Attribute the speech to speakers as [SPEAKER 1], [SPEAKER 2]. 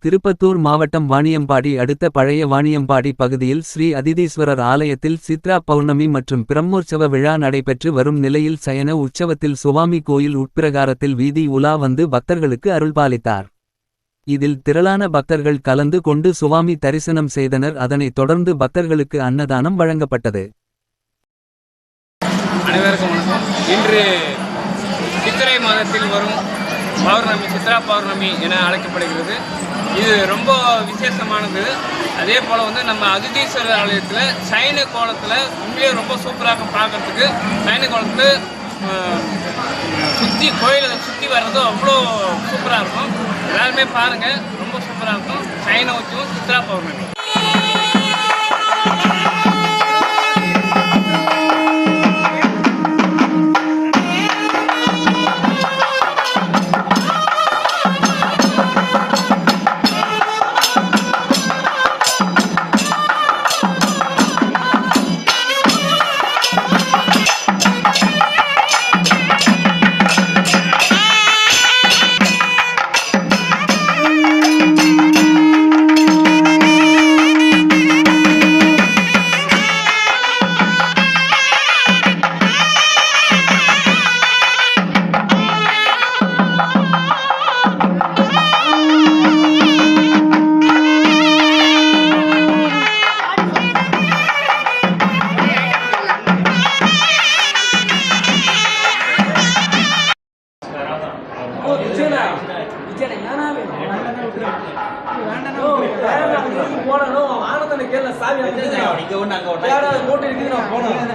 [SPEAKER 1] திருப்பத்தூர் மாவட்டம் வாணியம்பாடி அடுத்த பழைய வாணியம்பாடி பகுதியில் ஸ்ரீ அதிதீஸ்வரர் ஆலயத்தில் சித்ரா பௌர்ணமி மற்றும் பிரம்மோற்சவ விழா நடைபெற்று வரும் நிலையில் சயன உற்சவத்தில் சுவாமி கோயில் உட்பிரகாரத்தில் வீதி உலா வந்து பக்தர்களுக்கு அருள்பாலித்தார். இதில் திரளான பக்தர்கள் கலந்து கொண்டு சுவாமி தரிசனம் செய்தனர். அதனைத் தொடர்ந்து பக்தர்களுக்கு அன்னதானம் வழங்கப்பட்டது.
[SPEAKER 2] அனைவருக்கும் வணக்கம். இன்று சித்திரை மாதத்தில் வரும் பௌர்ணமி சித்ரா பௌர்ணமி என அழைக்கப்படுகிறது. இது ரொம்ப விசேஷமானது. அதே போல் நம்ம அதிதீஸ்வரர் ஆலயத்தில் சைன கோலத்தில் உண்மையிலே ரொம்ப சூப்பராக பார்க்கறதுக்கு சைன கோலத்தில் சுற்றி கோயிலை சுற்றி வர்றதும் அவ்வளோ சூப்பராக இருக்கும். எல்லாருமே பாருங்கள், ரொம்ப சூப்பராக இருக்கும். சைன உற்சவம் சித்ரா பௌர்ணமி.
[SPEAKER 3] போனோம்